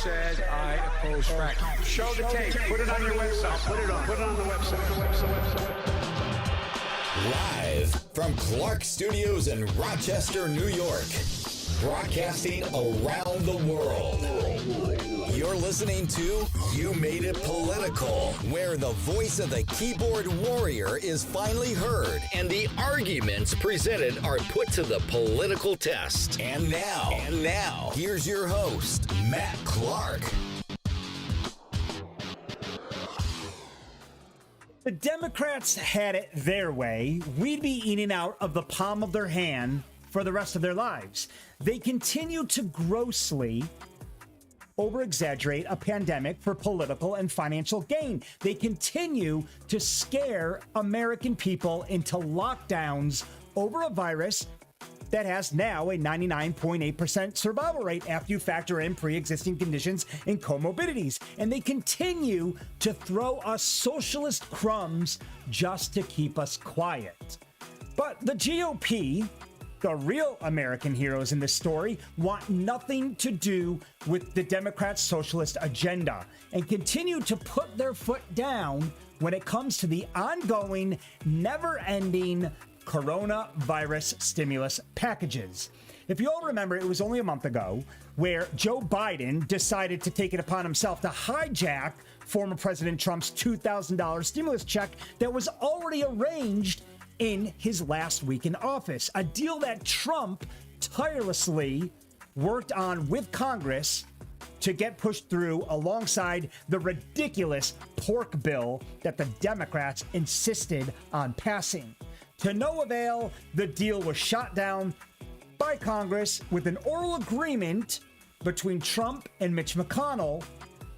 said I oppose fracking. Show the tape. Put it on your website. Put it on the website. Live from Clark Studios in Rochester, New York. Broadcasting around the world. You're listening to You Made It Political, where the voice of the keyboard warrior is finally heard and the arguments presented are put to the political test. And now, here's your host, Matt Clark. The Democrats had it their way, we'd be eating out of the palm of their hand for the rest of their lives. They continue to grossly over-exaggerate a pandemic for political and financial gain. They continue to scare American people into lockdowns over a virus that has now a 99.8% survival rate after you factor in pre-existing conditions and comorbidities. And they continue to throw us socialist crumbs just to keep us quiet. But the GOP, the real American heroes in this story, want nothing to do with the Democrats' socialist agenda and continue to put their foot down when it comes to the ongoing, never-ending coronavirus stimulus packages. If you all remember, it was only a month ago where Joe Biden decided to take it upon himself to hijack former President Trump's $2,000 stimulus check that was already arranged in his last week in office, a deal that Trump tirelessly worked on with Congress to get pushed through alongside the ridiculous pork bill that the Democrats insisted on passing. To no avail, the deal was shot down by Congress with an oral agreement between Trump and Mitch McConnell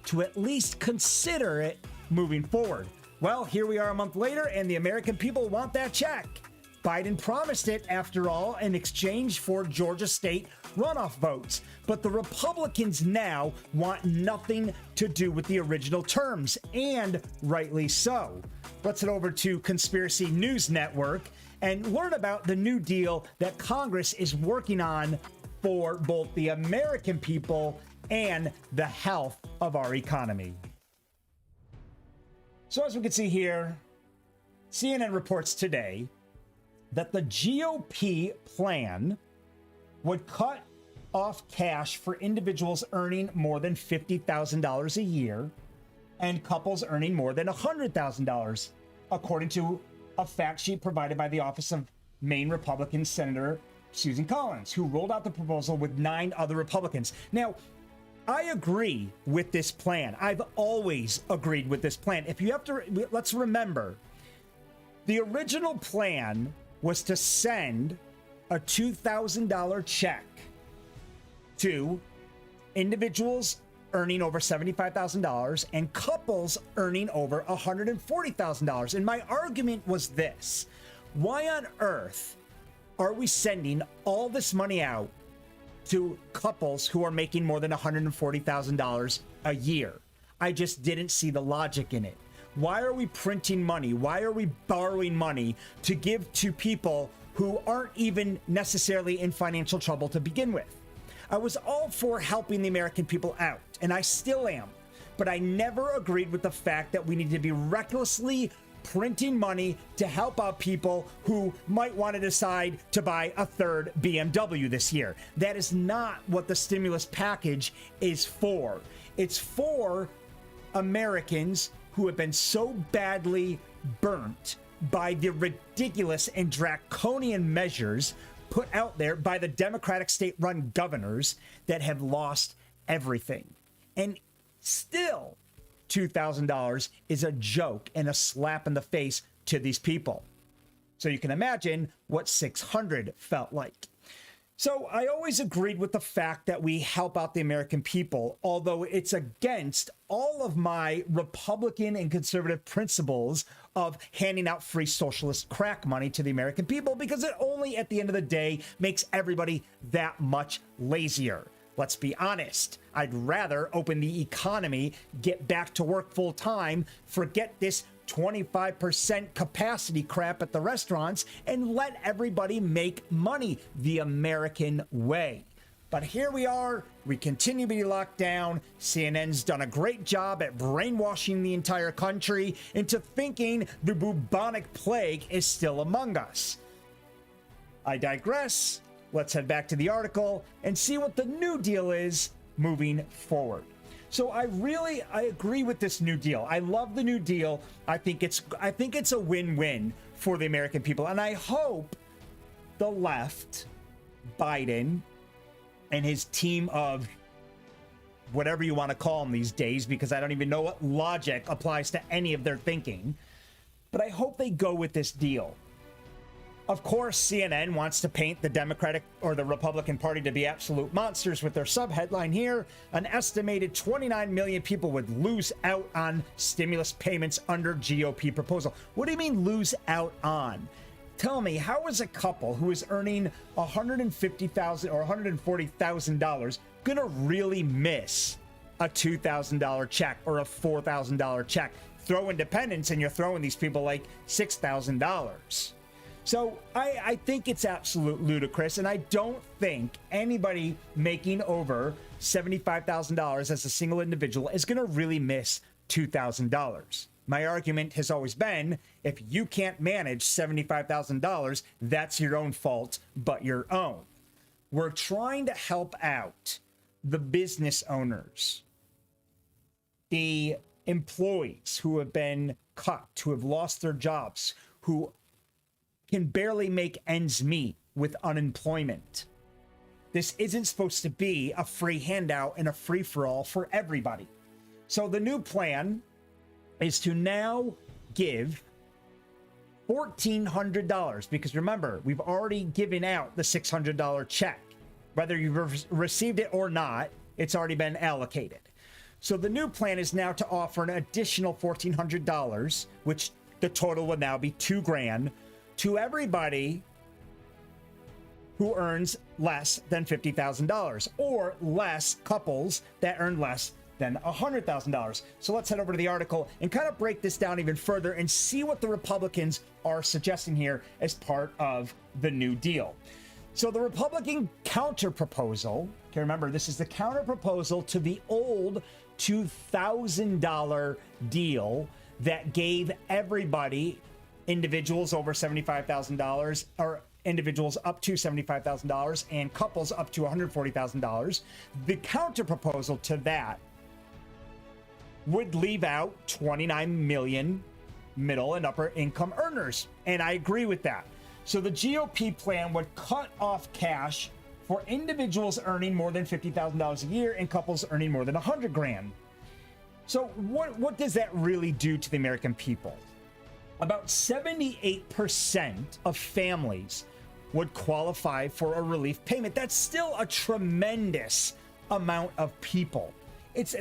to at least consider it moving forward. Well, here we are a month later, and the American people want that check. Biden promised it, after all, in exchange for Georgia State Runoff votes. But the Republicans now want nothing to do with the original terms, and rightly so. Let's head over to Conspiracy News Network and learn about the new deal that Congress is working on for both the American people and the health of our economy. So as we can see here, CNN reports today that the GOP plan would cut off cash for individuals earning more than $50,000 a year and couples earning more than $100,000, according to a fact sheet provided by the office of Maine Republican Senator Susan Collins, who rolled out the proposal with 9 other Republicans. Now, I agree with this plan. I've always agreed with this plan. If you have to, let's remember, the original plan was to send a $2,000 check to individuals earning over $75,000 and couples earning over $140,000. And my argument was this: why on earth are we sending all this money out to couples who are making more than $140,000 a year? I just didn't see the logic in it. Why are we printing money? Why are we borrowing money to give to people who aren't even necessarily in financial trouble to begin with? I was all for helping the American people out, and I still am, but I never agreed with the fact that we need to be recklessly printing money to help out people who might want to decide to buy a third BMW this year. That is not what the stimulus package is for. It's for Americans who have been so badly burnt by the ridiculous and draconian measures put out there by the Democratic state-run governors that have lost everything. And still, $2,000 is a joke and a slap in the face to these people. So you can imagine what $600 felt like. So I always agreed with the fact that we help out the American people, although it's against all of my Republican and conservative principles of handing out free socialist crack money to the American people, because it only at the end of the day makes everybody that much lazier. Let's be honest. I'd rather open the economy, get back to work full time, forget this 25% capacity crap at the restaurants, and let everybody make money the American way. But here we are. We continue to be locked down. CNN's done a great job at brainwashing the entire country into thinking the bubonic plague is still among us. I digress. Let's head back to the article and see what the New Deal is moving forward. So I agree with this New Deal. I love the New Deal. I think it's a win-win for the American people. And I hope the left, Biden, and his team of whatever you want to call them these days, because I don't even know what logic applies to any of their thinking, but I hope they go with this deal. Of course, CNN wants to paint the Democratic or the Republican Party to be absolute monsters with their subheadline here. An estimated 29 million people would lose out on stimulus payments under GOP proposal. What do you mean lose out on? Tell me, how is a couple who is earning $150,000 or $140,000 going to really miss a $2,000 check or a $4,000 check? Throw independents and you're throwing these people like $6,000. So I think it's absolute ludicrous, and I don't think anybody making over $75,000 as a single individual is going to really miss $2,000. My argument has always been, if you can't manage $75,000, that's your own fault, but your own. We're trying to help out the business owners, the employees who have been cut, who have lost their jobs, who can barely make ends meet with unemployment. This isn't supposed to be a free handout and a free-for-all for everybody. So the new plan is to now give $1,400, because remember, we've already given out the $600 check. Whether you've received it or not, it's already been allocated. So the new plan is now to offer an additional $1,400, which the total would now be $2,000, to everybody who earns less than $50,000, or less couples that earn less than $100,000. So let's head over to the article and kind of break this down even further and see what the Republicans are suggesting here as part of the New Deal. So the Republican counter-proposal, okay, remember, this is the counter-proposal to the old $2,000 deal that gave everybody, individuals over $75,000 or individuals up to $75,000 and couples up to $140,000. The counter proposal to that would leave out 29 million middle and upper income earners. And I agree with that. So the GOP plan would cut off cash for individuals earning more than $50,000 a year and couples earning more than $100,000. So what does that really do to the American people? About 78% of families would qualify for a relief payment. That's still a tremendous amount of people.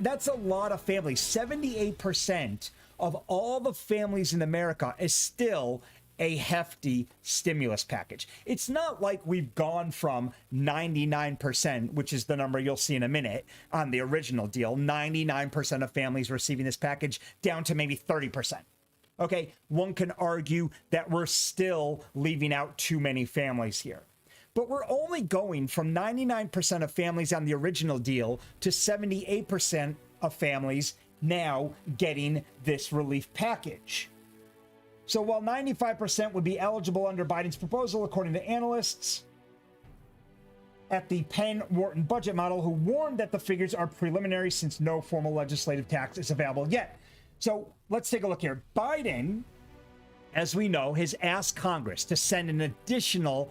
That's a lot of families. 78% of all the families in America is still a hefty stimulus package. It's not like we've gone from 99%, which is the number you'll see in a minute on the original deal, 99% of families receiving this package, down to maybe 30%. Okay, one can argue that we're still leaving out too many families here. But we're only going from 99% of families on the original deal to 78% of families now getting this relief package. So while 95% would be eligible under Biden's proposal, according to analysts at the Penn-Wharton budget model, who warned that the figures are preliminary since no formal legislative tax is available yet. So let's take a look here. Biden, as we know, has asked Congress to send an additional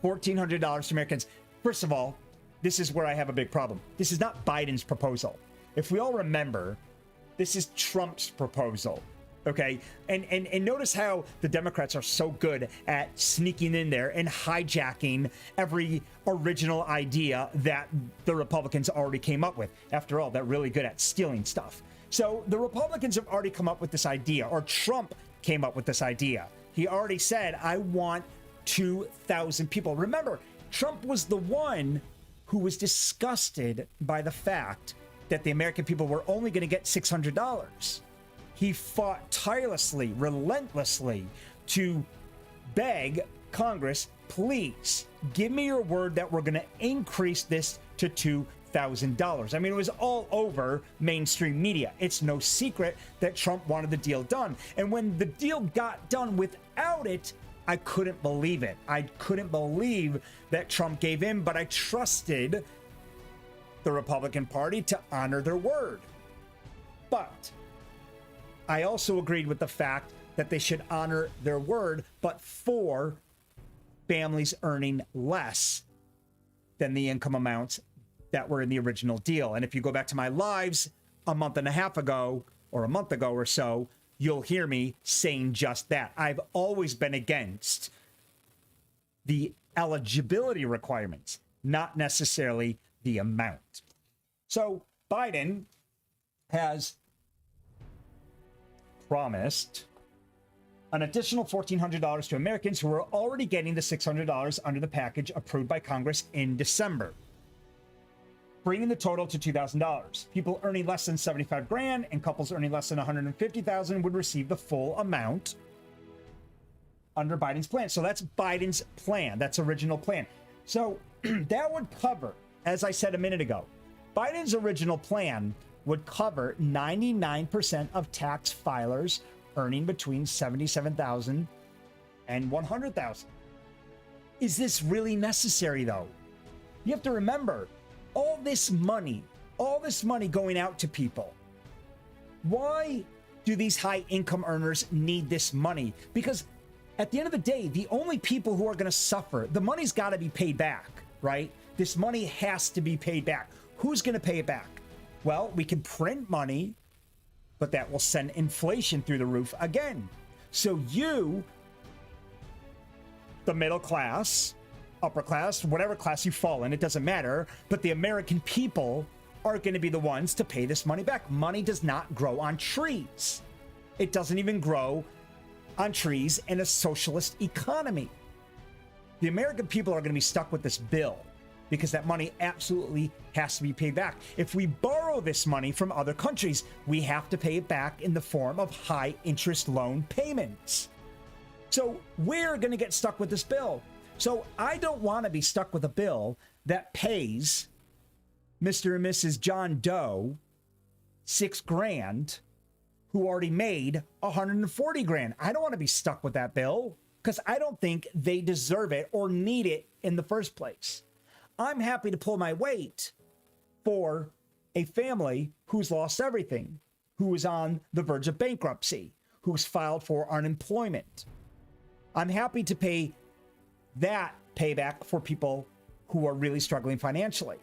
$1,400 to Americans. First of all, this is where I have a big problem. This is not Biden's proposal. If we all remember, this is Trump's proposal. Okay, and notice how the Democrats are so good at sneaking in there and hijacking every original idea that the Republicans already came up with. After all, they're really good at stealing stuff. So the Republicans have already come up with this idea, or Trump came up with this idea. He already said, I want 2,000 people. Remember, Trump was the one who was disgusted by the fact that the American people were only going to get $600. He fought tirelessly, relentlessly to beg Congress, please give me your word that we're going to increase this to $2,000. I mean, it was all over mainstream media. It's no secret that Trump wanted the deal done. And when the deal got done without it, I couldn't believe it. I couldn't believe that Trump gave in, but I trusted the Republican Party to honor their word. But I also agreed with the fact that they should honor their word, but for families earning less than the income amounts that were in the original deal. And if you go back to my lives a month and a half ago, or a month ago or so, you'll hear me saying just that. I've always been against the eligibility requirements, not necessarily the amount. So Biden has promised an additional $1,400 to Americans who are already getting the $600 under the package approved by Congress in December, bringing the total to $2,000. People earning less than 75 grand and couples earning less than 150,000 would receive the full amount under Biden's plan. So that's Biden's plan. That's original plan. So that would cover, as I said a minute ago, Biden's original plan would cover 99% of tax filers earning between $77,000 and $100,000. Is this really necessary, though? You have to remember, all this money going out to people. Why do these high income earners need this money? Because at the end of the day, the only people who are going to suffer, the money's got to be paid back, right? This money has to be paid back. Who's going to pay it back? Well, we can print money, but that will send inflation through the roof again. So you, the middle class, upper class, whatever class you fall in, it doesn't matter, but the American people are going to be the ones to pay this money back. Money does not grow on trees. It doesn't even grow on trees in a socialist economy. The American people are going to be stuck with this bill because that money absolutely has to be paid back. If we borrow this money from other countries, we have to pay it back in the form of high interest loan payments. So we're going to get stuck with this bill. So I don't want to be stuck with a bill that pays Mr. and Mrs. John Doe $6 grand who already made 140 grand. I don't want to be stuck with that bill because I don't think they deserve it or need it in the first place. I'm happy to pull my weight for a family who's lost everything, who is on the verge of bankruptcy, who's filed for unemployment. I'm happy to pay that payback for people who are really struggling financially.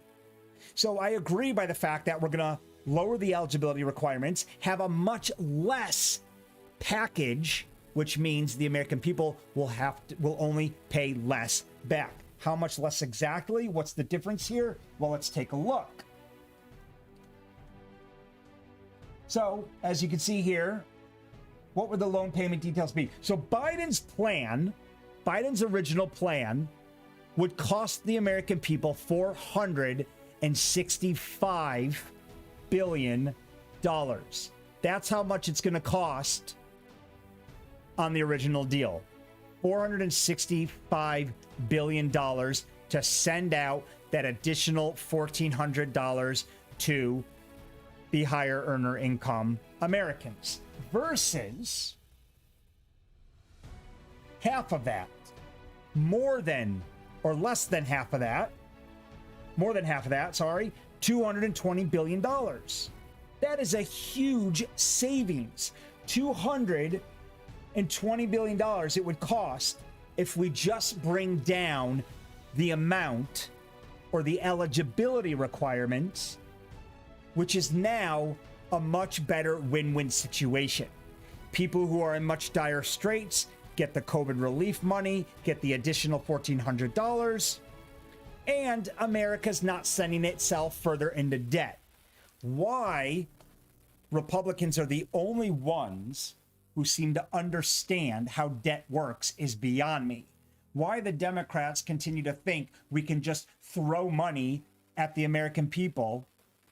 So I agree by the fact that we're going to lower the eligibility requirements, have a much less package, which means the American people will only pay less back. How much less exactly? What's the difference here? Well, let's take a look. So, as you can see here, what would the loan payment details be? So Biden's original plan would cost the American people $465 billion. That's how much it's going to cost on the original deal. $465 billion to send out that additional $1,400 to the higher earner income Americans versus half of that, more than half of that, $220 billion. That is a huge savings. $220 billion it would cost if we just bring down the amount or the eligibility requirements, which is now a much better win-win situation. People who are in much dire straits get the COVID relief money, get the additional $1,400, and America's not sending itself further into debt. Why Republicans are the only ones who seem to understand how debt works is beyond me. Why the Democrats continue to think we can just throw money at the American people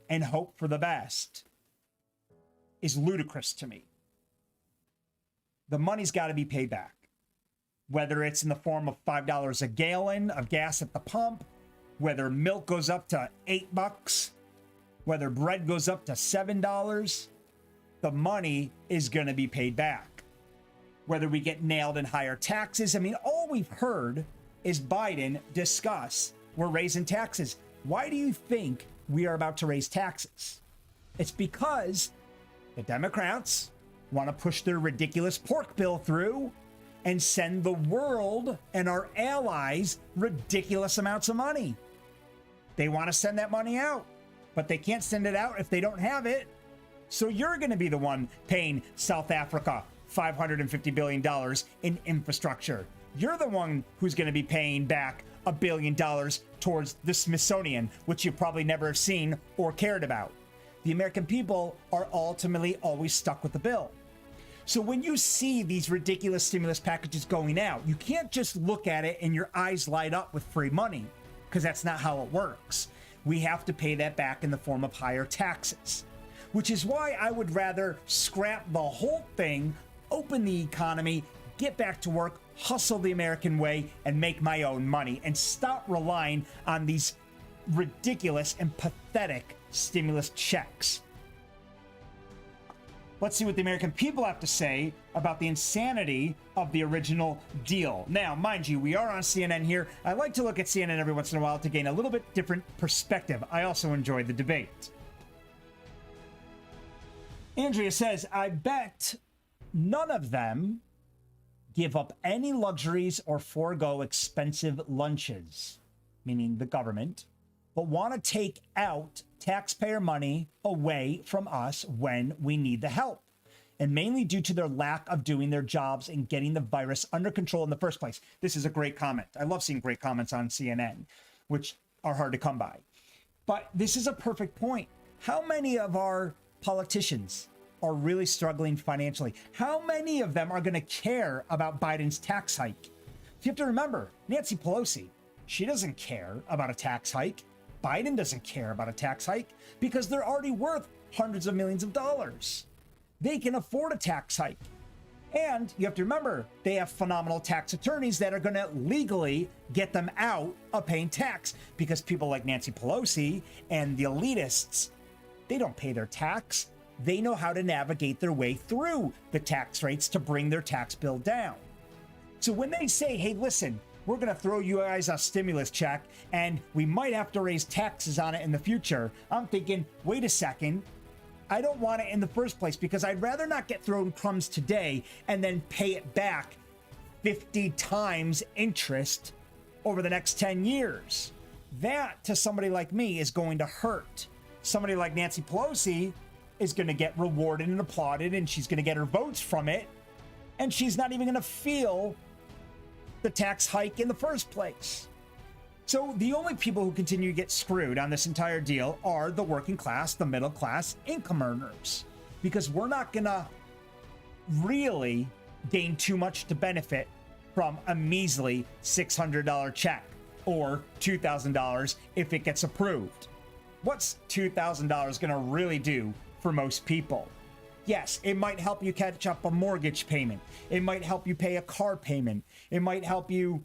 and hope for the best is ludicrous to me. The money's got to be paid back. whether it's in the form of $5 a gallon of gas at the pump, whether milk goes up to $8, whether bread goes up to $7, the money is going to be paid back. Whether we get nailed in higher taxes, I mean, all we've heard is Biden discuss we're raising taxes. Why do you think we are about to raise taxes? It's because the Democrats want to push their ridiculous pork bill through and send the world and our allies ridiculous amounts of money. They want to send that money out, but they can't send it out if they don't have it. So you're going to be the one paying South Africa $550 billion in infrastructure. You're the one who's going to be paying back $1 billion towards the Smithsonian, which you probably never have seen or cared about. The American people are ultimately always stuck with the bill. So when you see these ridiculous stimulus packages going out, you can't just look at it and your eyes light up with free money, because that's not how it works. We have to pay that back in the form of higher taxes, which is why I would rather scrap the whole thing, open the economy, get back to work, hustle the American way, and make my own money, and stop relying on these ridiculous and pathetic stimulus checks. Let's see what the American people have to say about the insanity of the original deal. Now, mind you, we are on CNN here. I like to look at CNN every once in a while to gain a little bit different perspective. I also enjoy the debate. Andrea says, I bet none of them give up any luxuries or forego expensive lunches, meaning the government, but want to take out taxpayer money away from us when we need the help, and mainly due to their lack of doing their jobs and getting the virus under control in the first place. This is a great comment. I love seeing great comments on CNN, which are hard to come by. But this is a perfect point. How many of our politicians are really struggling financially? How many of them are going to care about Biden's tax hike? You have to remember, Nancy Pelosi, she doesn't care about a tax hike. Biden doesn't care about a tax hike because they're already worth hundreds of millions of dollars. They can afford a tax hike. And you have to remember, they have phenomenal tax attorneys that are going to legally get them out of paying tax, because people like Nancy Pelosi and the elitists, they don't pay their tax. They know how to navigate their way through the tax rates to bring their tax bill down. So when they say, hey, listen, we're going to throw you guys a stimulus check and we might have to raise taxes on it in the future, I'm thinking, wait a second. I don't want it in the first place, because I'd rather not get thrown crumbs today and then pay it back 50 times interest over the next 10 years. That, to somebody like me, is going to hurt. Somebody like Nancy Pelosi is going to get rewarded and applauded, and she's going to get her votes from it, and she's not even going to feel the tax hike in the first place. So the only people who continue to get screwed on this entire deal are the working class, the middle class, income earners, because we're not going to really gain too much to benefit from a measly $600 check or $2,000 if it gets approved. What's $2,000 going to really do for most people? Yes, it might help you catch up a mortgage payment. It might help you pay a car payment. It might help you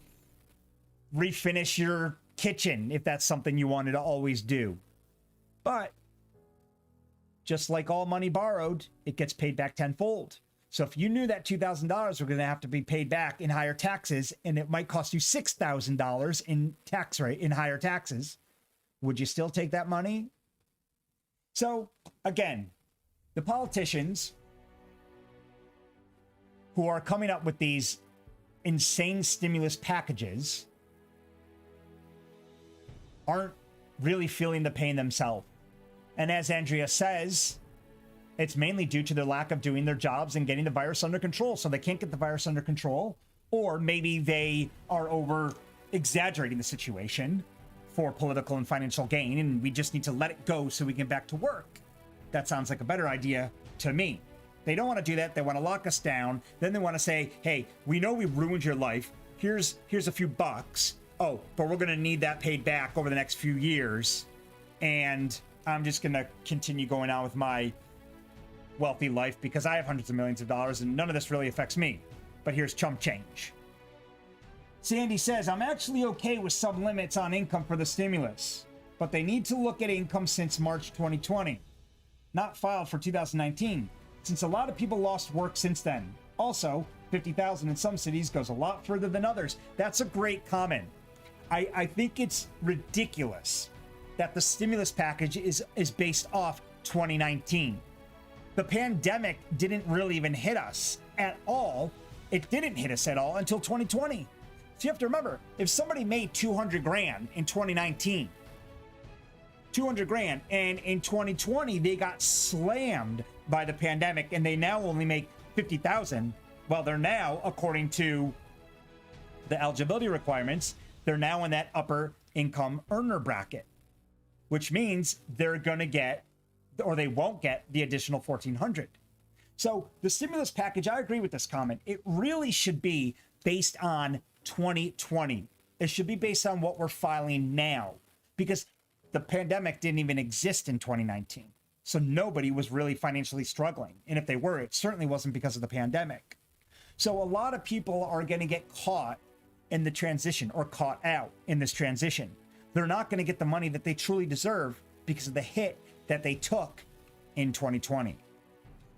refinish your kitchen if that's something you wanted to always do. But just like all money borrowed, it gets paid back tenfold. So if you knew that $2,000 were going to have to be paid back in higher taxes, and it might cost you $6,000 in tax rate in higher taxes, would you still take that money? So again, the politicians who are coming up with these insane stimulus packages aren't really feeling the pain themselves. And as Andrea says, it's mainly due to their lack of doing their jobs and getting the virus under control. So they can't get the virus under control, or maybe they are over exaggerating the situation for political and financial gain, and we just need to let it go so we can get back to work. That sounds like a better idea to me. They don't want to do that. They want to lock us down. Then they want to say, hey, we know we ruined your life. Here's a few bucks. Oh, but we're going to need that paid back over the next few years. And I'm just going to continue going on with my wealthy life because I have hundreds of millions of dollars and none of this really affects me. But here's chump change. Sandy says, I'm actually okay with some limits on income for the stimulus, but they need to look at income since March 2020, not filed for 2019, since a lot of people lost work since then. Also, 50,000 in some cities goes a lot further than others. That's a great comment. I think it's ridiculous that the stimulus package is based off 2019. The pandemic didn't really even hit us at all. It didn't hit us at all until 2020. So you have to remember, if somebody made 200 grand in 2019, 200 grand, and in 2020 they got slammed by the pandemic and they now only make 50,000, well, they're now, according to the eligibility requirements, they're now in that upper income earner bracket, which means they're going to get, or they won't get, the additional 1,400. So the stimulus package, I agree with this comment. It really should be based on 2020. It should be based on what we're filing now, because the pandemic didn't even exist in 2019. So nobody was really financially struggling. And if they were, it certainly wasn't because of the pandemic. So a lot of people are going to get caught in the transition, or caught out in this transition. They're not going to get the money that they truly deserve because of the hit that they took in 2020.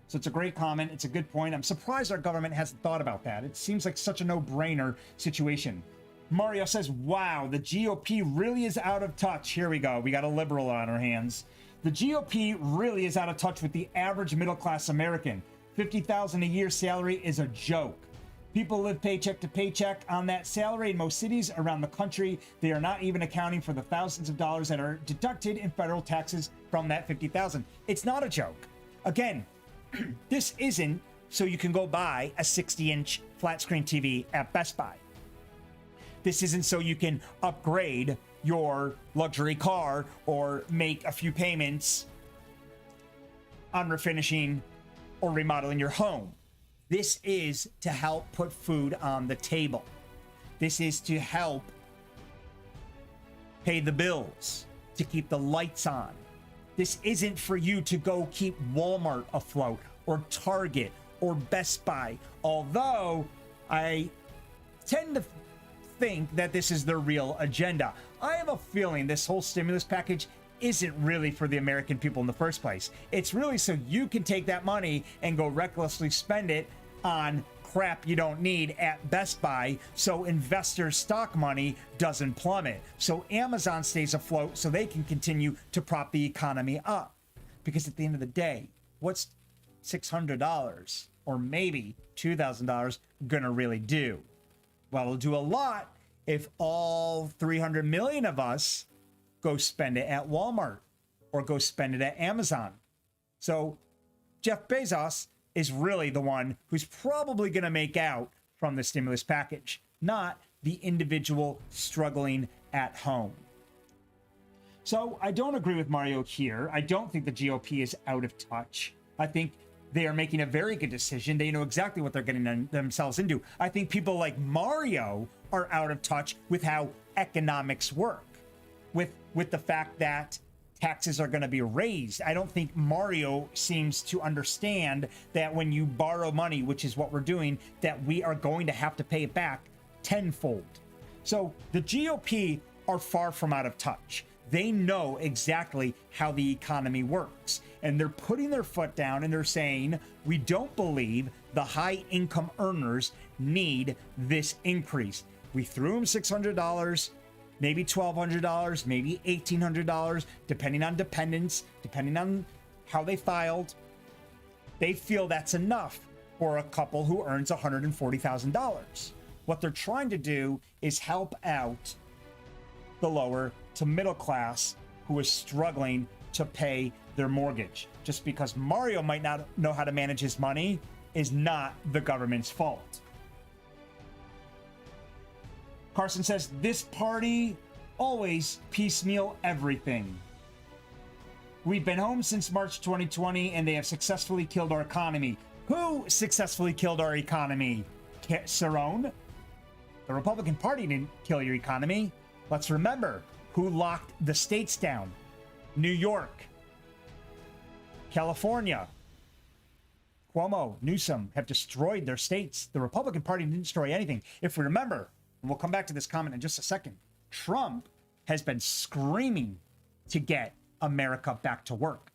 So it's a great comment. It's a good point. I'm surprised our government hasn't thought about that. It seems like such a no-brainer situation. Mario says, wow, the GOP really is out of touch. Here we go. We got a liberal on our hands. The GOP really is out of touch with the average middle-class American. $50,000 a year salary is a joke. People live paycheck to paycheck on that salary in most cities around the country. They are not even accounting for the thousands of dollars that are deducted in federal taxes from that $50,000. It's not a joke. Again, this isn't so you can go buy a 60-inch flat screen TV at Best Buy. This isn't so you can upgrade your luxury car or make a few payments on refinishing or remodeling your home. This is to help put food on the table. This is to help pay the bills, to keep the lights on. This isn't for you to go keep Walmart afloat or Target or Best Buy, although I tend to think that this is their real agenda. I have a feeling this whole stimulus package isn't really for the American people in the first place. It's really so you can take that money and go recklessly spend it on crap you don't need at Best Buy, so investor stock money doesn't plummet, so Amazon stays afloat, so they can continue to prop the economy up. Because at the end of the day, what's $600 or maybe $2,000 gonna really do? Well, it'll do a lot if all 300 million of us go spend it at Walmart or go spend it at Amazon. So Jeff Bezos is really the one who's probably going to make out from the stimulus package, not the individual struggling at home. So I don't agree with Mario here. I don't think the GOP is out of touch. I think they are making a very good decision. They know exactly what they're getting themselves into. I think people like Mario are out of touch with how economics work, with the fact that taxes are going to be raised. I don't think Mario seems to understand that when you borrow money, which is what we're doing, that we are going to have to pay it back tenfold. So the GOP are far from out of touch. They know exactly how the economy works. And they're putting their foot down and they're saying, we don't believe the high income earners need this increase. We threw them $600, maybe $1,200, maybe $1,800, depending on dependents, depending on how they filed. They feel that's enough for a couple who earns $140,000. What they're trying to do is help out the lower to middle class who is struggling to pay their mortgage. Just because Mario might not know how to manage his money is not the government's fault. Carson says, this party always piecemeal everything. We've been home since March 2020 and they have successfully killed our economy. Who successfully killed our economy? Cerrone? The Republican Party didn't kill your economy. Let's remember who locked the states down. New York, California, Cuomo, Newsom have destroyed their states. The Republican Party didn't destroy anything. If we remember, we'll come back to this comment in just a second, Trump has been screaming to get America back to work.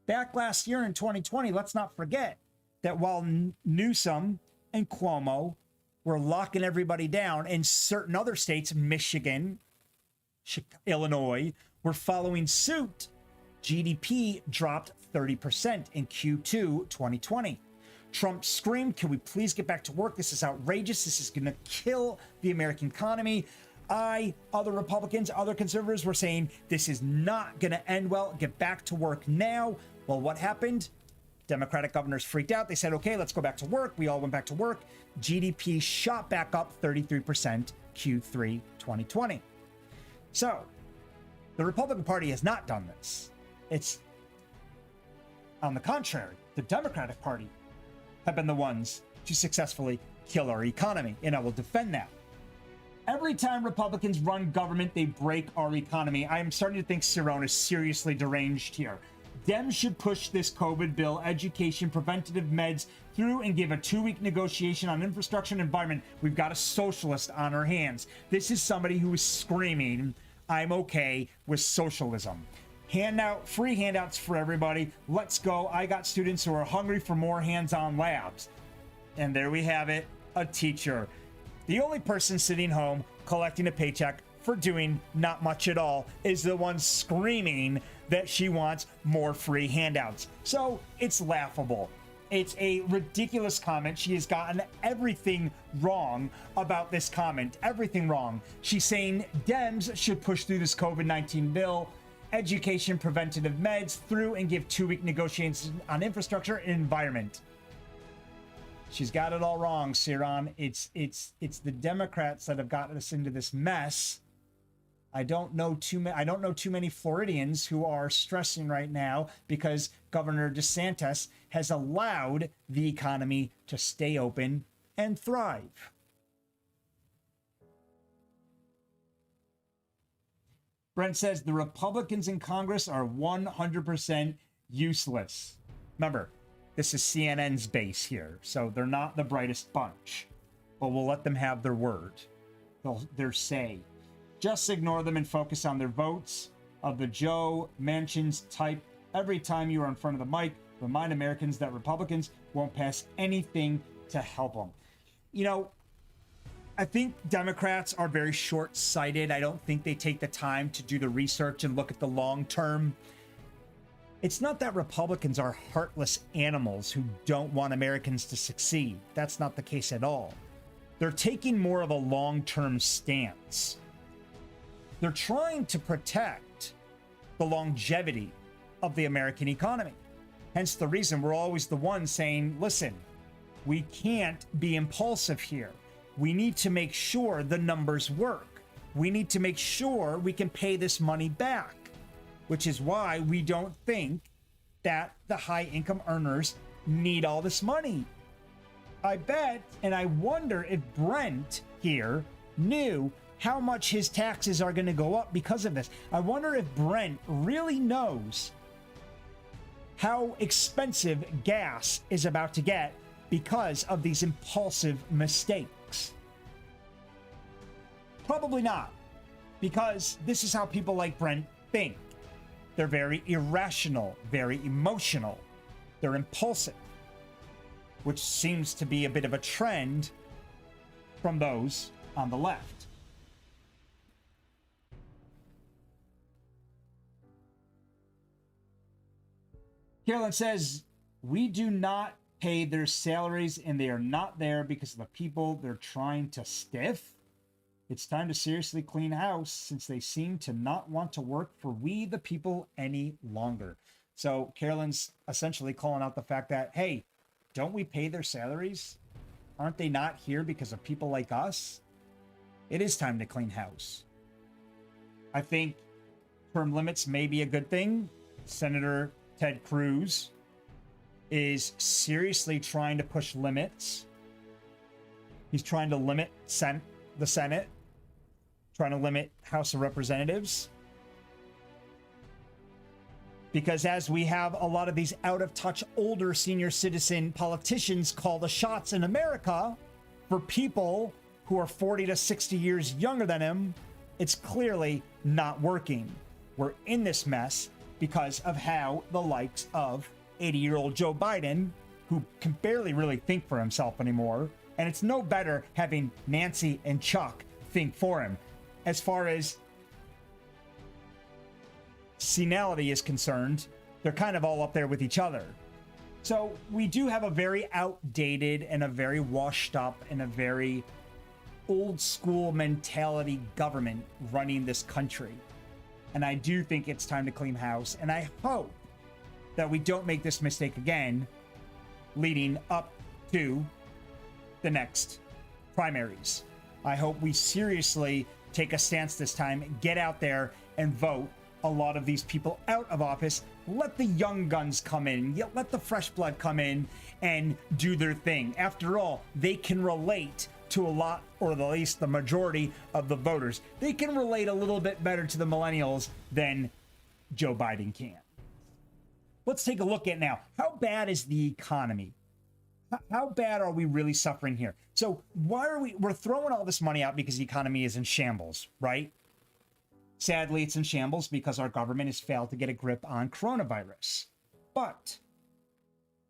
Back last year in 2020, let's not forget that while Newsom and Cuomo were locking everybody down, in certain other states, Michigan, Illinois, were following suit, GDP dropped 30% in Q2 2020. Trump screamed, can we please get back to work? This is outrageous. This is going to kill the American economy. Other Republicans, other conservatives were saying, this is not going to end well. Get back to work now. Well, what happened? Democratic governors freaked out. They said, okay, let's go back to work. We all went back to work. GDP shot back up 33% Q3 2020. So the Republican Party has not done this. It's on the contrary, the Democratic Party have been the ones to successfully kill our economy, and I will defend that. Every time Republicans run government, they break our economy. I am starting to think Ciron is seriously deranged here. Dems should push this COVID bill, education, preventative meds through and give a 2-week negotiation on infrastructure and environment. We've got a socialist on our hands. This is somebody who is screaming, I'm okay with socialism. Free handouts for everybody. Let's go. I got students who are hungry for more hands-on labs. And there we have it, a teacher. The only person sitting home collecting a paycheck for doing not much at all is the one screaming that she wants more free handouts. So it's laughable. It's a ridiculous comment. She has gotten everything wrong about this comment. Everything wrong. She's saying Dems should push through this COVID-19 bill, education, preventative meds through and give 2-week negotiations on infrastructure and environment. She's got it all wrong, Ciron. It's the Democrats that have gotten us into this mess. I don't know too many Floridians who are stressing right now because Governor DeSantis has allowed the economy to stay open and thrive. Brent says the Republicans in Congress are 100% useless. Remember, this is CNN's base here, so they're not the brightest bunch, but we'll let them have their word, their say. Just ignore them and focus on their votes of the Joe Manchin's type. Every time you are in front of the mic, remind Americans that Republicans won't pass anything to help them. You know, I think Democrats are very short-sighted. I don't think they take the time to do the research and look at the long term. It's not that Republicans are heartless animals who don't want Americans to succeed. That's not the case at all. They're taking more of a long-term stance. They're trying to protect the longevity of the American economy. Hence the reason we're always the ones saying, listen, we can't be impulsive here. We need to make sure the numbers work. We need to make sure we can pay this money back, which is why we don't think that the high income earners need all this money. I bet, and I wonder if Brent here knew how much his taxes are going to go up because of this. I wonder if Brent really knows how expensive gas is about to get because of these impulsive mistakes. Probably not, because this is how people like Brent think. They're very irrational, very emotional. They're impulsive, which seems to be a bit of a trend from those on the left. Carolyn says, we do not pay their salaries and they are not there because of the people they're trying to stiff. It's time to seriously clean house since they seem to not want to work for we the people any longer. So Carolyn's essentially calling out the fact that, hey, don't we pay their salaries? Aren't they not here because of people like us? It is time to clean house. I think term limits may be a good thing. Senator Ted Cruz is seriously trying to push limits. He's trying to limit the Senate, trying to limit House of Representatives. Because as we have a lot of these out-of-touch, older senior citizen politicians call the shots in America for people who are 40 to 60 years younger than him, it's clearly not working. We're in this mess because of how the likes of 80-year-old Joe Biden, who can barely really think for himself anymore, and it's no better having Nancy and Chuck think for him. As far as senility is concerned, they're kind of all up there with each other. So we do have a very outdated and a very washed up and a very old school mentality government running this country. And I do think it's time to clean house. And I hope that we don't make this mistake again leading up to the next primaries. I hope we seriously take a stance this time, get out there and vote a lot of these people out of office. Let the young guns come in, let the fresh blood come in and do their thing. After all, they can relate to a lot, or at least the majority of the voters. They can relate a little bit better to the millennials than Joe Biden can. Let's take a look at now. How bad is the economy? How bad are we really suffering here? So why are we're throwing all this money out because the economy is in shambles, right? Sadly, it's in shambles because our government has failed to get a grip on coronavirus. But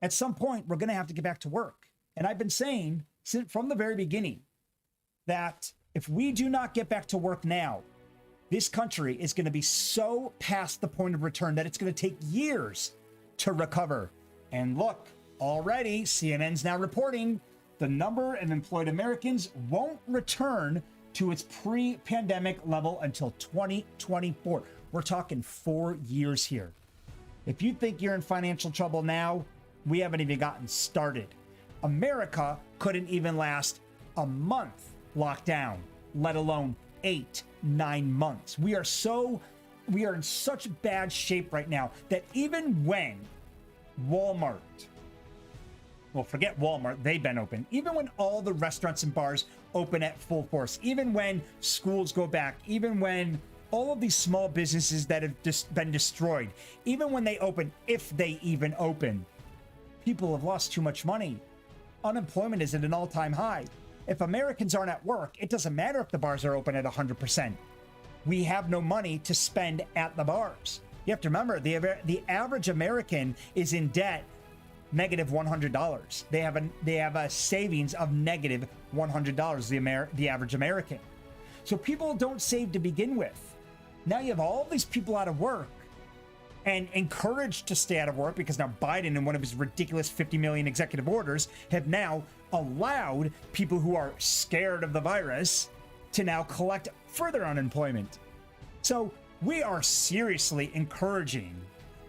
at some point, we're going to have to get back to work. And I've been saying from the very beginning that if we do not get back to work now, this country is going to be so past the point of return that it's going to take years to recover. And look, already CNN's now reporting the number of employed Americans won't return to its pre-pandemic level until 2024. We're talking 4 years here. If you think you're in financial trouble now, we haven't even gotten started. America couldn't even last a month locked down, let alone 8-9 months. We are in such bad shape right now that even when Walmart, well, forget Walmart, they've been open. Even when all the restaurants and bars open at full force, even when schools go back, even when all of these small businesses that have just been destroyed, even when they open, if they even open, people have lost too much money. Unemployment is at an all-time high. If Americans aren't at work, it doesn't matter if the bars are open at 100%. We have no money to spend at the bars. You have to remember, the average American is in debt negative $100. They have a savings of negative $100, the average American. So people don't save to begin with. Now you have all these people out of work and encouraged to stay out of work because now Biden, in one of his ridiculous 50 million executive orders, have now allowed people who are scared of the virus to now collect further unemployment. So we are seriously encouraging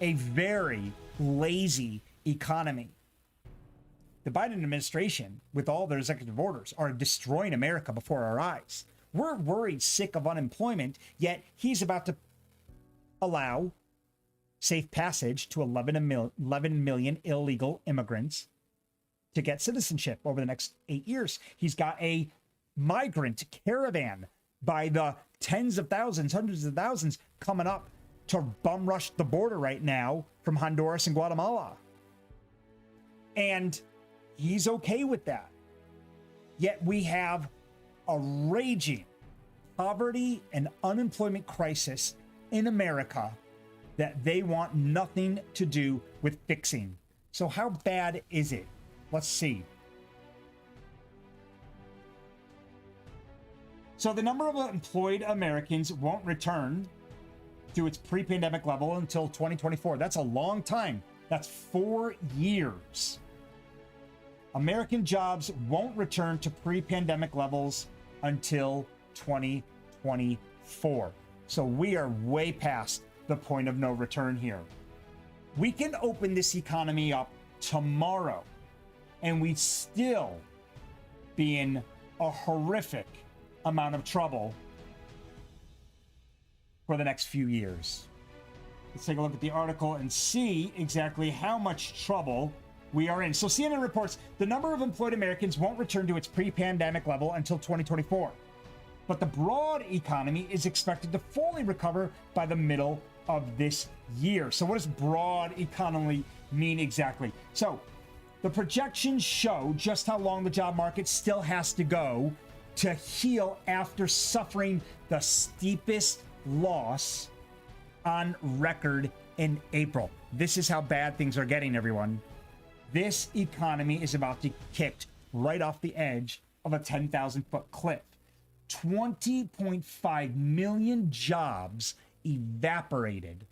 a very lazy economy. The Biden administration, with all their executive orders, are destroying America before our eyes. We're worried sick of unemployment, yet he's about to allow safe passage to 11 million illegal immigrants to get citizenship over the next 8 years. He's got a migrant caravan by the tens of thousands, hundreds of thousands coming up to bum rush the border right now from Honduras and Guatemala. And he's okay with that. Yet we have a raging poverty and unemployment crisis in America that they want nothing to do with fixing. So how bad is it? Let's see. So the number of employed Americans won't return to its pre-pandemic level until 2024. That's a long time. That's 4 years. American jobs won't return to pre-pandemic levels until 2024. So we are way past the point of no return here. We can open this economy up tomorrow and we'd still be in a horrific amount of trouble for the next few years. Let's take a look at the article and see exactly how much trouble we are in. So CNN reports the number of employed Americans won't return to its pre-pandemic level until 2024. But the broad economy is expected to fully recover by the middle of this year. So what does broad economy mean exactly? So the projections show just how long the job market still has to go to heal after suffering the steepest loss on record in April. This is how bad things are getting, everyone. This economy is about to get kicked right off the edge of a 10,000-foot cliff. 20.5 million jobs evaporated,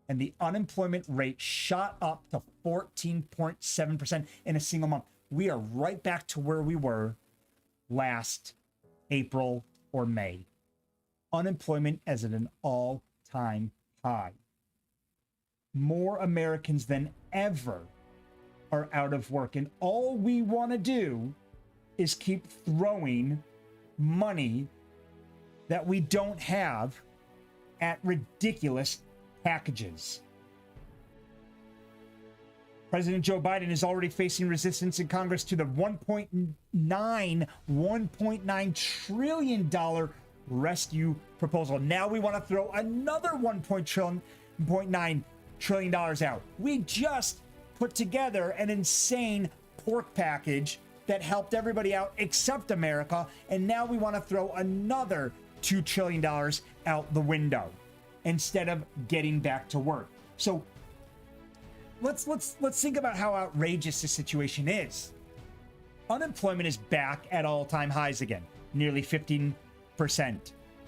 and the unemployment rate shot up to 14.7% in a single month. We are right back to where we were last April or May. Unemployment is at an all-time high. More Americans than ever are out of work, and all we want to do is keep throwing money that we don't have at ridiculous packages. President Joe Biden is already facing resistance in Congress to the $1.9 trillion rescue proposal. Now we want to throw another $1.9 trillion out. We just put together an insane pork package that helped everybody out except America, and now we want to throw another $2 trillion out the window instead of getting back to work. So let's think about how outrageous this situation is. Unemployment is back at all-time highs again, nearly 15%.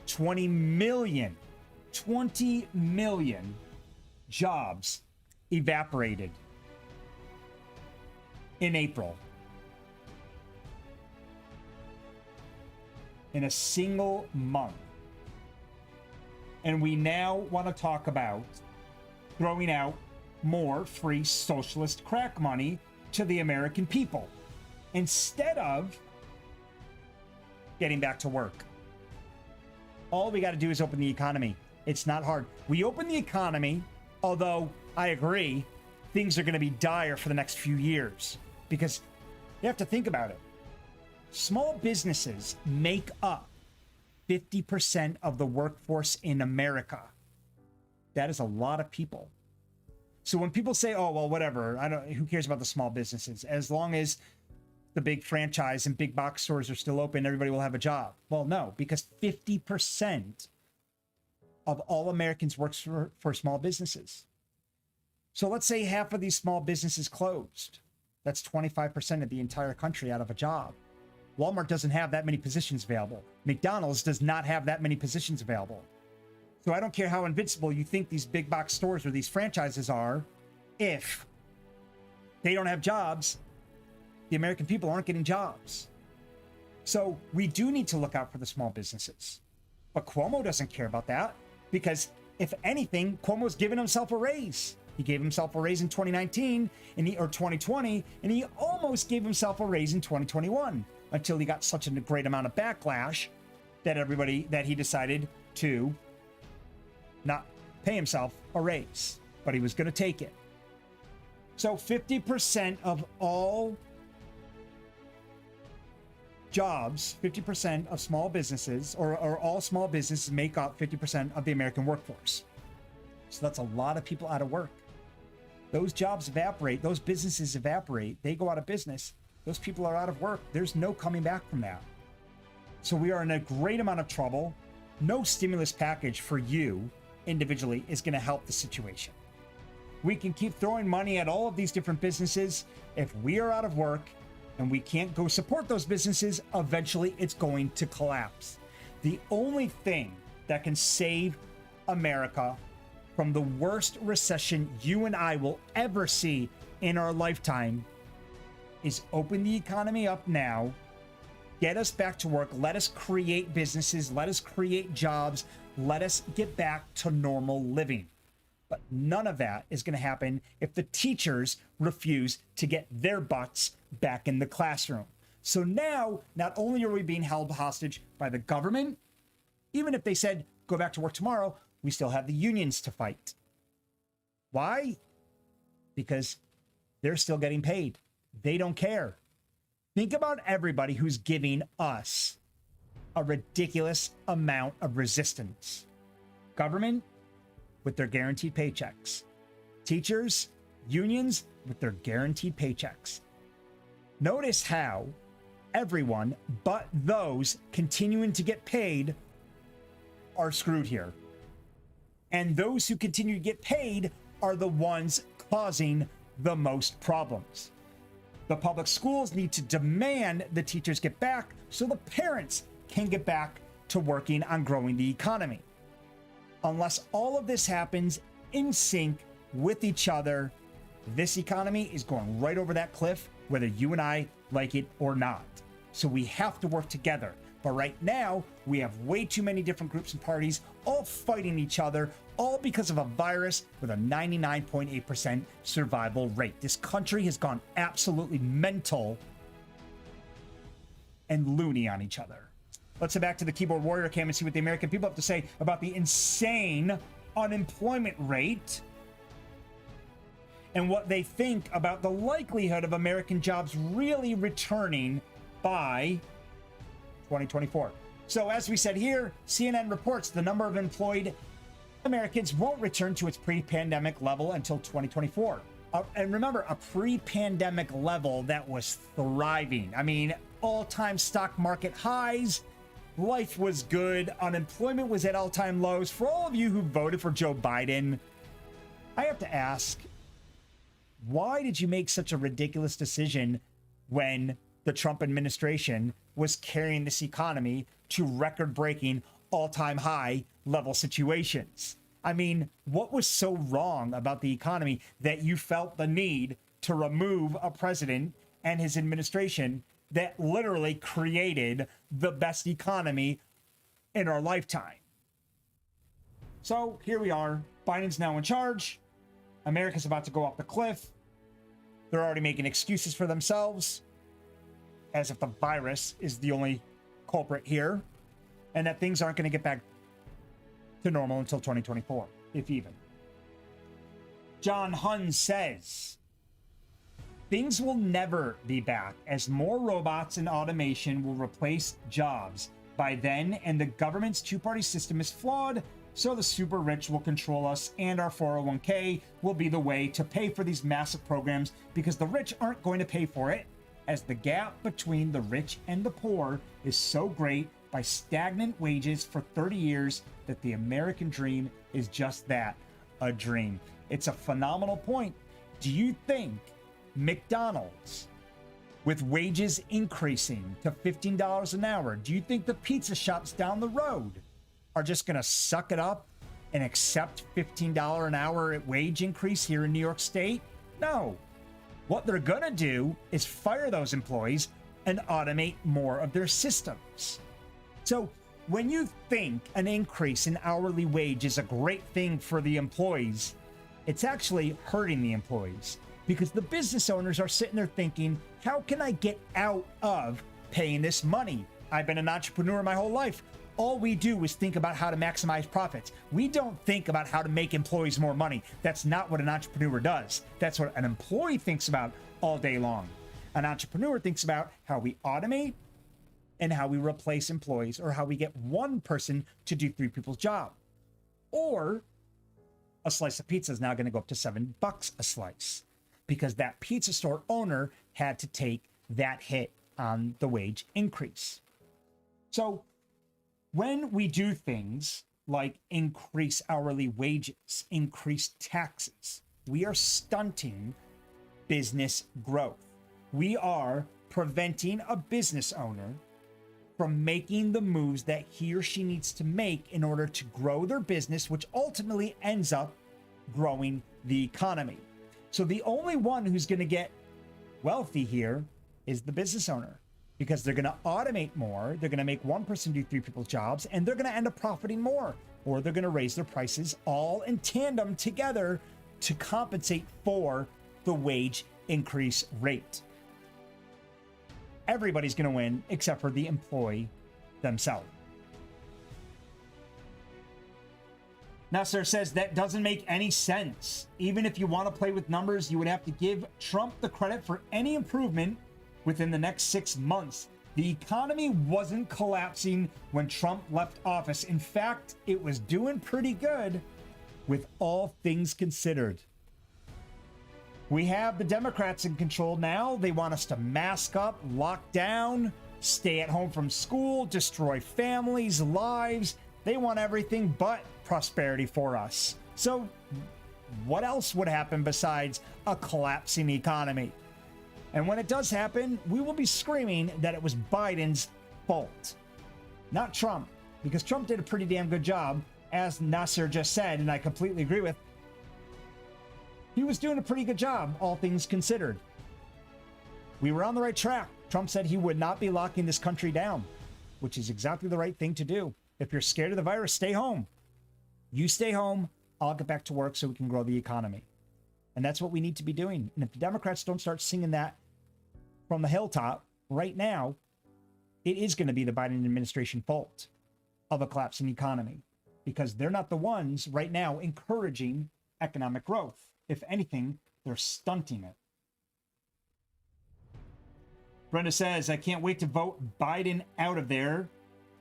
20 million jobs evaporated in April. In a single month. And we now want to talk about throwing out more free socialist crack money to the American people instead of getting back to work. All we got to do is open the economy. It's not hard. We open the economy, although I agree, things are going to be dire for the next few years because you have to think about it. Small businesses make up 50% of the workforce in America. That is a lot of people. So when people say, "Oh, well, whatever, who cares about the small businesses? As long as the big franchise and big box stores are still open, everybody will have a job." Well, no, because 50% of all Americans works for small businesses. So let's say half of these small businesses closed. That's 25% of the entire country out of a job. Walmart doesn't have that many positions available. McDonald's does not have that many positions available. So I don't care how invincible you think these big box stores or these franchises are, if they don't have jobs, the American people aren't getting jobs. So we do need to look out for the small businesses. But Cuomo doesn't care about that because, if anything, Cuomo's given himself a raise. He gave himself a raise in 2019 or 2020, and he almost gave himself a raise in 2021 until he got such a great amount of backlash that he decided to not pay himself a raise, but he was going to take it. So 50% of all jobs, 50% of small businesses, or all small businesses make up 50% of the American workforce. So that's a lot of people out of work. Those jobs evaporate, those businesses evaporate, they go out of business. Those people are out of work. There's no coming back from that. So we are in a great amount of trouble. No stimulus package for you individually is going to help the situation. We can keep throwing money at all of these different businesses. If we are out of work and we can't go support those businesses, eventually it's going to collapse. The only thing that can save America from the worst recession you and I will ever see in our lifetime is open the economy up now, get us back to work, let us create businesses, let us create jobs, let us get back to normal living. But none of that is going to happen if the teachers refuse to get their butts back in the classroom. So now, not only are we being held hostage by the government, even if they said, go back to work tomorrow, we still have the unions to fight. Why? Because they're still getting paid. They don't care. Think about everybody who's giving us a ridiculous amount of resistance. Government with their guaranteed paychecks. Teachers, unions with their guaranteed paychecks. Notice how everyone but those continuing to get paid are screwed here. And those who continue to get paid are the ones causing the most problems. The public schools need to demand the teachers get back so the parents can get back to working on growing the economy. Unless all of this happens in sync with each other, this economy is going right over that cliff, whether you and I like it or not. So we have to work together. But right now, we have way too many different groups and parties all fighting each other, all because of a virus with a 99.8% survival rate. This country has gone absolutely mental and loony on each other. Let's head back to the keyboard warrior cam and see what the American people have to say about the insane unemployment rate and what they think about the likelihood of American jobs really returning by 2024. So as we said here, CNN reports the number of employed Americans won't return to its pre-pandemic level until 2024. And remember, a pre-pandemic level that was thriving. I mean, all-time stock market highs, life was good, unemployment was at all-time lows. For all of you who voted for Joe Biden, I have to ask, why did you make such a ridiculous decision when the Trump administration was carrying this economy to record-breaking, all-time high level situations? I mean, what was so wrong about the economy that you felt the need to remove a president and his administration that literally created the best economy in our lifetime? So here we are. Biden's now in charge. America's about to go off the cliff. They're already making excuses for themselves, as if the virus is the only culprit here, and that things aren't going to get back to normal until 2024, if even. John Hunn says, things will never be back as more robots and automation will replace jobs by then, and the government's two-party system is flawed, so the super rich will control us, and our 401k will be the way to pay for these massive programs because the rich aren't going to pay for it, as the gap between the rich and the poor is so great by stagnant wages for 30 years that the American dream is just that, a dream. It's a phenomenal point. Do you think McDonald's, with wages increasing to $15 an hour, do you think the pizza shops down the road are just going to suck it up and accept $15 an hour wage increase here in New York State? No. What they're going to do is fire those employees and automate more of their systems. So when you think an increase in hourly wage is a great thing for the employees, it's actually hurting the employees because the business owners are sitting there thinking, how can I get out of paying this money? I've been an entrepreneur my whole life. All we do is think about how to maximize profits. We don't think about how to make employees more money. That's not what an entrepreneur does. That's what an employee thinks about all day long. An entrepreneur thinks about how we automate and how we replace employees, or how we get one person to do three people's job. Or a slice of pizza is now going to go up to $7 a slice because that pizza store owner had to take that hit on the wage increase. So when we do things like increase hourly wages, increase taxes, we are stunting business growth. We are preventing a business owner from making the moves that he or she needs to make in order to grow their business, which ultimately ends up growing the economy. So the only one who's going to get wealthy here is the business owner, because they're going to automate more, they're going to make one person do three people's jobs, and they're going to end up profiting more, or they're going to raise their prices all in tandem together to compensate for the wage increase rate. Everybody's going to win except for the employee themselves. Nasser says that doesn't make any sense. Even if you want to play with numbers, you would have to give Trump the credit for any improvement within the next 6 months. The economy wasn't collapsing when Trump left office. In fact, it was doing pretty good with all things considered. We have the Democrats in control now. They want us to mask up, lock down, stay at home from school, destroy families, lives. They want everything but prosperity for us. So what else would happen besides a collapsing economy? And when it does happen, we will be screaming that it was Biden's fault, not Trump, because Trump did a pretty damn good job, as Nasser just said, and I completely agree with. He was doing a pretty good job, all things considered. We were on the right track. Trump said he would not be locking this country down, which is exactly the right thing to do. If you're scared of the virus, stay home. You stay home, I'll get back to work so we can grow the economy. And that's what we need to be doing. And if the Democrats don't start singing that from the hilltop right now, it is going to be the Biden administration fault of a collapsing economy, because they're not the ones right now encouraging economic growth. If anything, they're stunting it. Brenda says, I can't wait to vote Biden out of there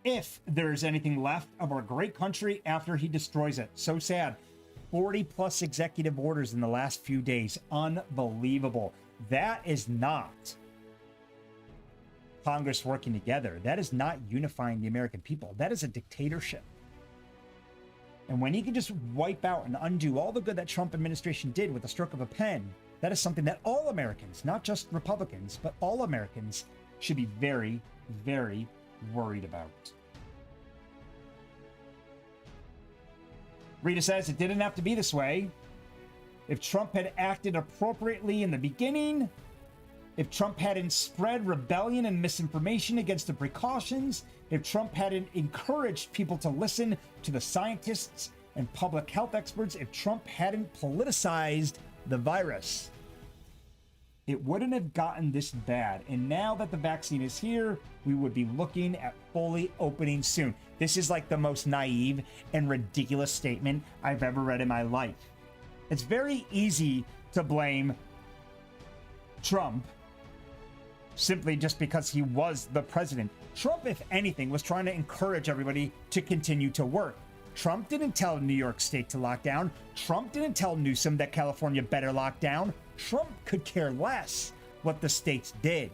if there's anything left of our great country after he destroys it. So sad. 40 plus executive orders in the last few days. Unbelievable. That is not Congress working together. That is not unifying the American people. That is a dictatorship. And when he can just wipe out and undo all the good that Trump administration did with a stroke of a pen, that is something that all Americans, not just Republicans, but all Americans should be very, very worried about. Rita says it didn't have to be this way. If Trump had acted appropriately in the beginning, if Trump hadn't spread rebellion and misinformation against the precautions, if Trump hadn't encouraged people to listen to the scientists and public health experts, if Trump hadn't politicized the virus, it wouldn't have gotten this bad. And now that the vaccine is here, we would be looking at fully opening soon. This is like the most naive and ridiculous statement I've ever read in my life. It's very easy to blame Trump simply just because he was the president. Trump, if anything, was trying to encourage everybody to continue to work. Trump didn't tell New York State to lock down. Trump didn't tell Newsom that California better lock down. Trump could care less what the states did.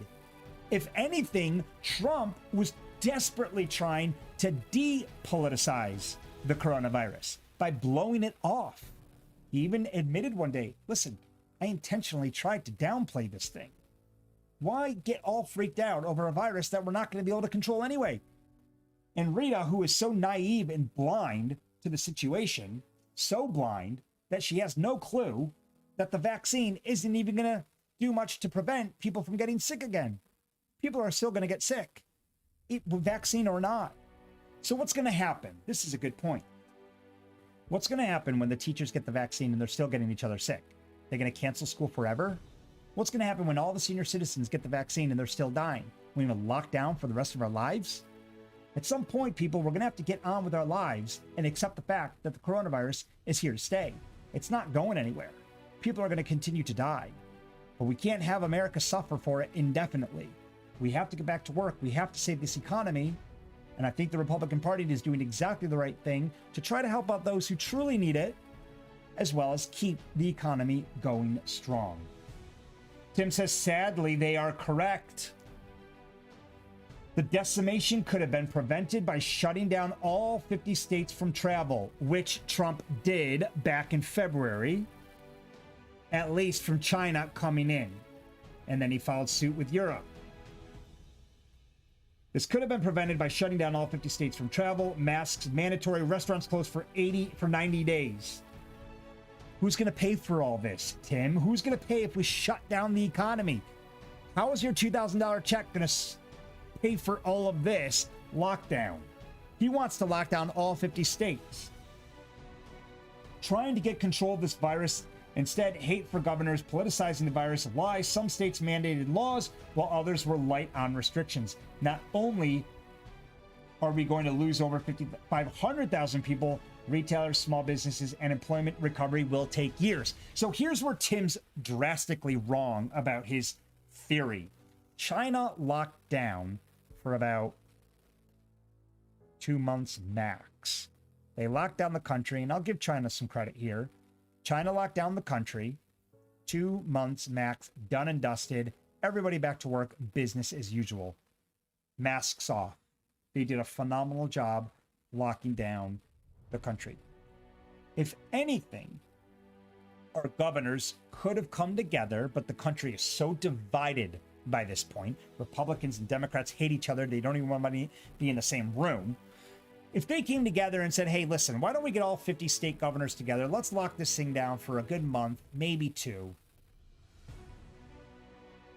If anything, Trump was desperately trying to depoliticize the coronavirus by blowing it off. He even admitted one day, listen, I intentionally tried to downplay this thing. Why get all freaked out over a virus that we're not going to be able to control anyway? And Rita, who is so naive and blind to the situation, so blind that she has no clue that the vaccine isn't even going to do much to prevent people from getting sick again. People are still going to get sick, vaccine or not. So what's going to happen? This is a good point. What's going to happen when the teachers get the vaccine and they're still getting each other sick? They're going to cancel school forever? What's going to happen when all the senior citizens get the vaccine and they're still dying? We're going to lock down for the rest of our lives? At some point, people, we're going to have to get on with our lives and accept the fact that the coronavirus is here to stay. It's not going anywhere. People are going to continue to die. But we can't have America suffer for it indefinitely. We have to get back to work. We have to save this economy. And I think the Republican Party is doing exactly the right thing to try to help out those who truly need it, as well as keep the economy going strong. Tim says, sadly, they are correct. The decimation could have been prevented by shutting down all 50 states from travel, which Trump did back in February, at least from China coming in. And then he followed suit with Europe. This could have been prevented by shutting down all 50 states from travel, masks mandatory, restaurants closed for 90 days. Who's going to pay for all this, Tim? Who's going to pay if we shut down the economy? How is your $2,000 check going to pay for all of this lockdown? He wants to lock down all 50 states. Trying to get control of this virus, instead, hate for governors politicizing the virus, lies. Some states mandated laws while others were light on restrictions. Not only are we going to lose over 500,000 people, retailers, small businesses, and employment recovery will take years. So here's where Tim's drastically wrong about his theory. China locked down for about 2 months max. They locked down the country, and I'll give China some credit here. China locked down the country 2 months max, done and dusted. Everybody back to work, business as usual. Masks off. They did a phenomenal job locking down the country. If anything, our governors could have come together, but the country is so divided by this point. Republicans and Democrats hate each other. They don't even want to be in the same room. If they came together and said, hey, listen, why don't we get all 50 state governors together? Let's lock this thing down for a good month, maybe 2.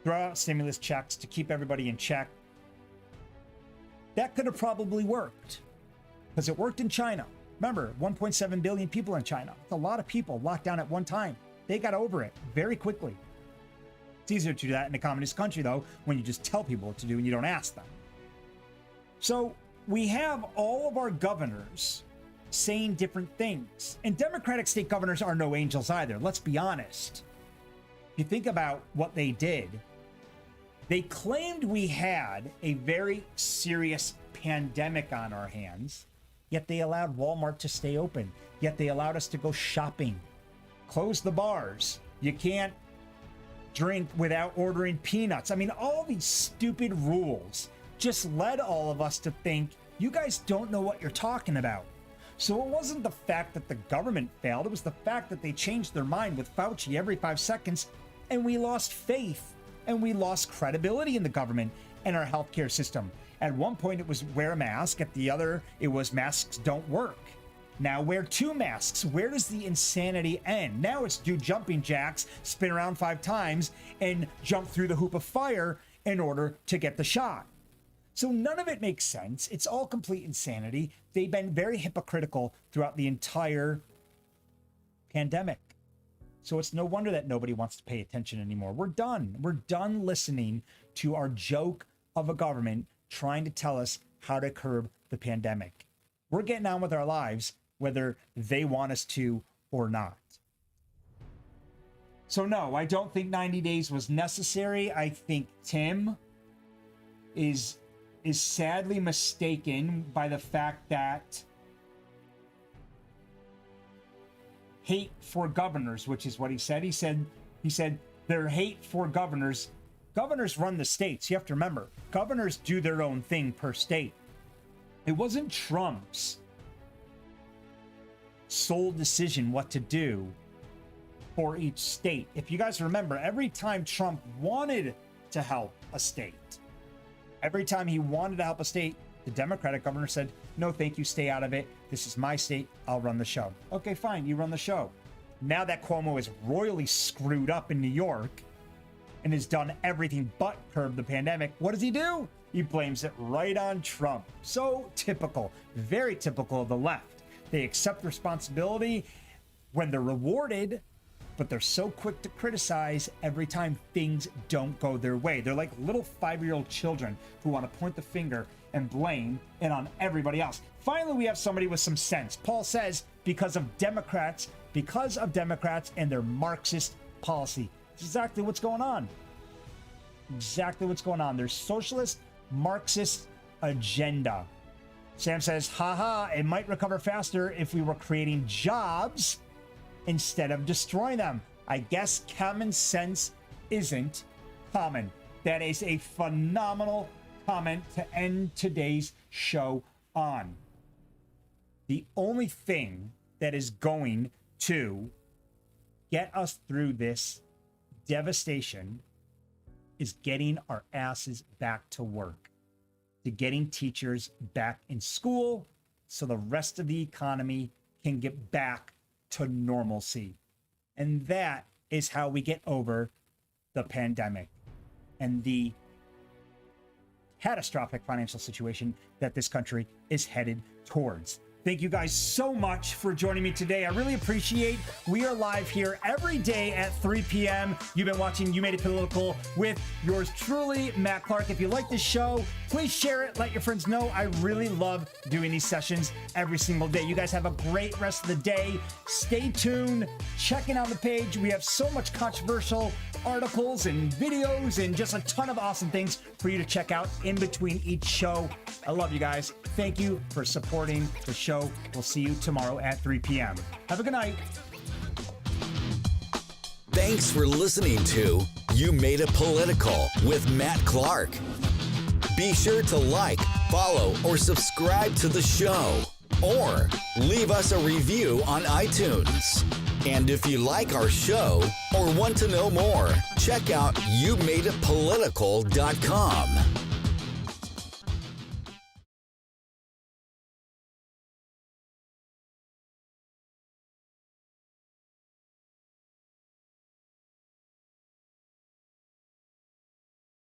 Throw out stimulus checks to keep everybody in check. That could have probably worked because it worked in China. Remember, 1.7 billion people in China. It's a lot of people locked down at one time. They got over it very quickly. It's easier to do that in a communist country, though, when you just tell people what to do and you don't ask them. So we have all of our governors saying different things. And Democratic state governors are no angels either. Let's be honest. If you think about what they did, they claimed we had a very serious pandemic on our hands, yet they allowed Walmart to stay open. Yet they allowed us to go shopping, close the bars. You can't drink without ordering peanuts. I mean, all these stupid rules just led all of us to think, you guys don't know what you're talking about. So it wasn't the fact that the government failed. It was the fact that they changed their mind with Fauci every 5 seconds, and we lost faith and we lost credibility in the government and our healthcare system. At one point, it was wear a mask. At the other, it was masks don't work. Now wear 2 masks. Where does the insanity end? Now it's do jumping jacks, spin around 5 times, and jump through the hoop of fire in order to get the shot. So none of it makes sense. It's all complete insanity. They've been very hypocritical throughout the entire pandemic. So it's no wonder that nobody wants to pay attention anymore. We're done. We're done listening to our joke of a government trying to tell us how to curb the pandemic. We're getting on with our lives, whether they want us to or not. So no, I don't think 90 days was necessary. I think Tim is sadly mistaken by the fact that hate for governors, which is what he said. He said their hate for governors. Governors run the states. You have to remember, governors do their own thing per state. It wasn't Trump's sole decision what to do for each state. If you guys remember, every time Trump wanted to help a state, every time he wanted to help a state, the Democratic governor said, no, thank you, stay out of it. This is my state. I'll run the show. Okay, fine, you run the show. Now that Cuomo is royally screwed up in New York and has done everything but curb the pandemic, what does he do? He blames it right on Trump. So typical, very typical of the left. They accept responsibility when they're rewarded, but they're so quick to criticize every time things don't go their way. They're like little 5-year-old children who want to point the finger and blame it on everybody else. Finally, we have somebody with some sense. Paul says, because of Democrats and their Marxist policy. That's exactly what's going on. Exactly what's going on. Their socialist, Marxist agenda. Sam says, haha, it might recover faster if we were creating jobs instead of destroying them. I guess common sense isn't common. That is a phenomenal comment to end today's show on. The only thing that is going to get us through this devastation is getting our asses back to work, to getting teachers back in school so the rest of the economy can get back to normalcy. And that is how we get over the pandemic and the catastrophic financial situation that this country is headed towards. Thank you guys so much for joining me today. I really appreciate. We are live here every day at 3 p.m. You've been watching You Made It Political with yours truly, Matt Clark. If you like this show, please share it. Let your friends know. I really love doing these sessions every single day. You guys have a great rest of the day. Stay tuned. Checking out the page. We have so much controversial articles and videos and just a ton of awesome things for you to check out in between each show. I love you guys. Thank you for supporting the show. We'll see you tomorrow at 3 p.m. Have a good night. Thanks for listening to You Made It Political with Matt Clark. Be sure to like, follow, or subscribe to the show, or leave us a review on iTunes. And if you like our show or want to know more, check out YouMadeItPolitical.com.